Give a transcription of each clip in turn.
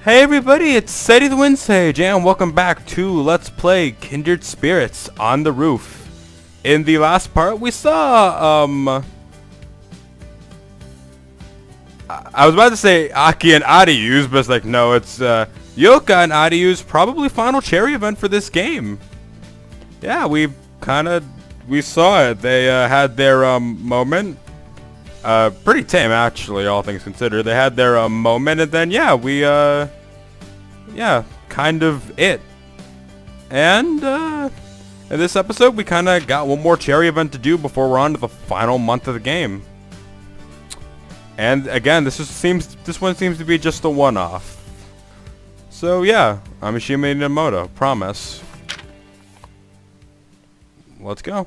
Hey everybody, it's Sadie the Wind Sage, and welcome back to Let's Play Kindred Spirits on the Roof. In the last part, we saw, I was about to say Aki and Adiu's, but it's like, no, it's, Yoka and Adiu's probably final cherry event for this game. Yeah, we saw it. They, had their, moment. Pretty tame, actually, all things considered. They had their, moment, and then, yeah, yeah, kind of it. And, in this episode, we kind of got one more cherry event to do before we're on to the final month of the game. And, again, this one seems to be just a one-off. So, yeah, I'm Ishimi Namoto, promise. Let's go.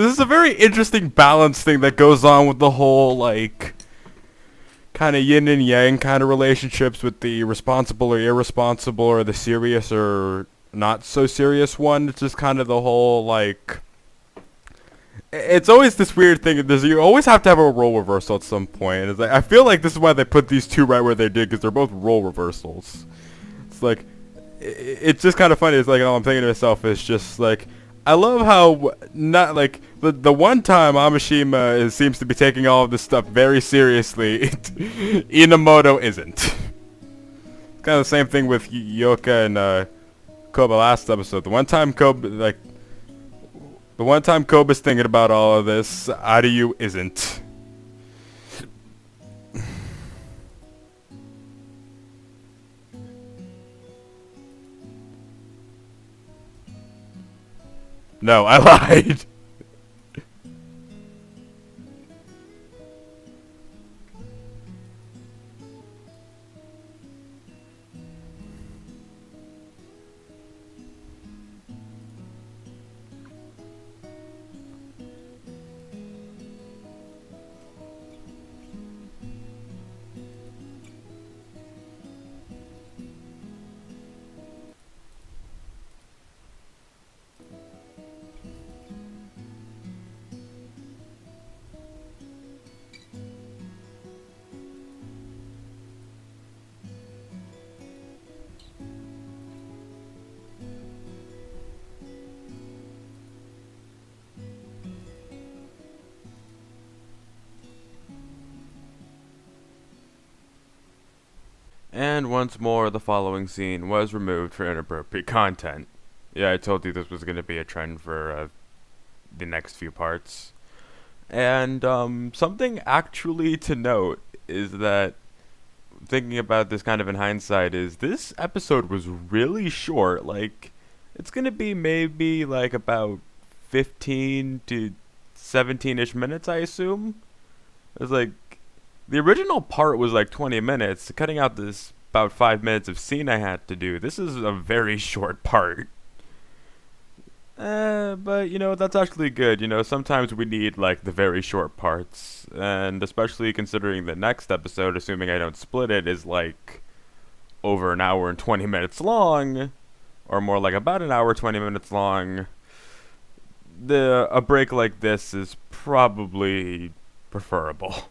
this is a very interesting balance thing that goes on with the whole like kind of yin and yang kind of relationships with the responsible or irresponsible or the serious or not so serious one. It's just kind of the whole like it's always this weird thing. You always have to have a role reversal at some point. It's like, I feel like this is why they put these two right where they did, because they're both role reversals. It's like it's just kind of funny. It's like all I'm thinking to myself is just like I love how not like the one time seems to be taking all of this stuff very seriously. Inamoto isn't. Kind of the same thing with Yoka and Koba last episode. The one time Koba's thinking about all of this, Ariyu isn't. No, I lied. And once more, the following scene was removed for inappropriate content. Yeah, I told you this was going to be a trend for the next few parts. And something actually to note is that, thinking about this kind of in hindsight, is this episode was really short. Like, it's going to be maybe like about 15 to 17-ish minutes, I assume. It's like, the original part was like 20 minutes. Cutting out this about 5 minutes of scene I had to do. This is a very short part. But, that's actually good. Sometimes we need, like, the very short parts. And especially considering the next episode, assuming I don't split it, is, like, over an hour and 20 minutes long. Or more like about an hour, 20 minutes long. A break like this is probably preferable.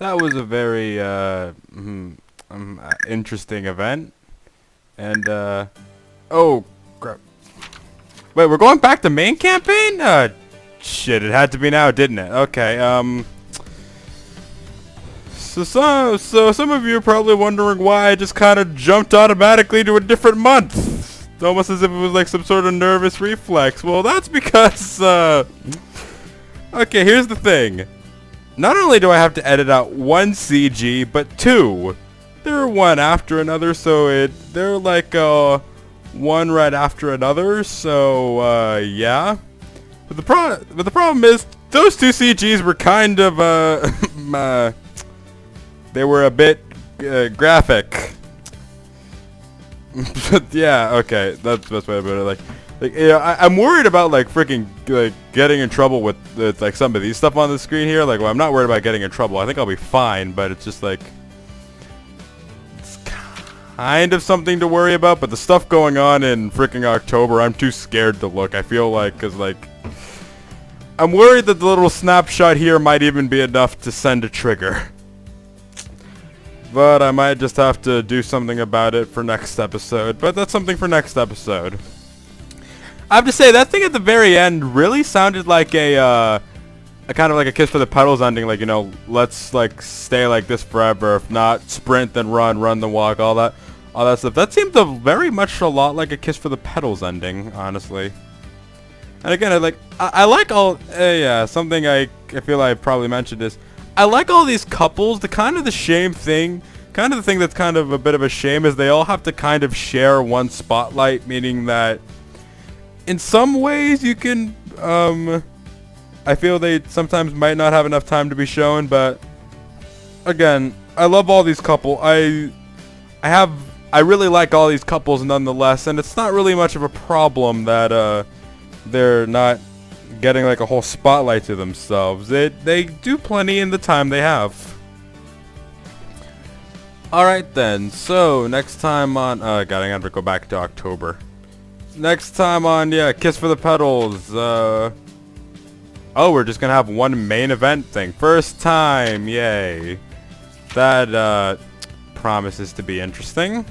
that was a very interesting event. And oh crap! Wait, we're going back to main campaign? Shit, it had to be now, didn't it? Okay. So some of you are probably wondering why I just kind of jumped automatically to a different month. Almost as if it was like some sort of nervous reflex. Well, that's because, okay, here's the thing. Not only do I have to edit out one CG, but two. They're one after another, so they're like, one right after another, so, yeah. But the problem is, those two CGs were kind of, they were a bit graphic. But yeah, okay, that's the best way to put it. Like I'm worried about like freaking like getting in trouble with like some of these stuff on the screen here. Like, well, I'm not worried about getting in trouble. I think I'll be fine. But it's just like it's kind of something to worry about. But the stuff going on in freaking October, I'm too scared to look. I feel like because like I'm worried that the little snapshot here might even be enough to send a trigger. But I might just have to do something about it for next episode. But that's something for next episode. I have to say, that thing at the very end really sounded like a kind of like a Kiss for the Pedals ending. Like, you know, let's like stay like this forever. If not, sprint then run then walk, all that stuff. That seemed very much a lot like a Kiss for the Pedals ending, honestly. And again, I like all, yeah, something I feel I probably mentioned is, I like all these couples. The kind of the shame thing, kind of the thing that's kind of a bit of a shame is they all have to kind of share one spotlight, meaning that in some ways you can, I feel they sometimes might not have enough time to be shown, but again, I love all these couples. I really like all these couples nonetheless, and it's not really much of a problem that, they're not getting like a whole spotlight to themselves. They do plenty in the time they have. Alright then, so next time on God, I gotta go back to October. Next time on, yeah, Kiss for the Pedals, oh, we're just gonna have one main event thing. First time, yay. That promises to be interesting.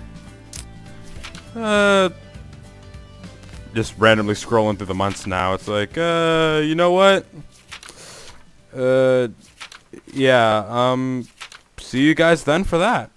Just randomly scrolling through the months now. It's like, you know what? Yeah, see you guys then for that.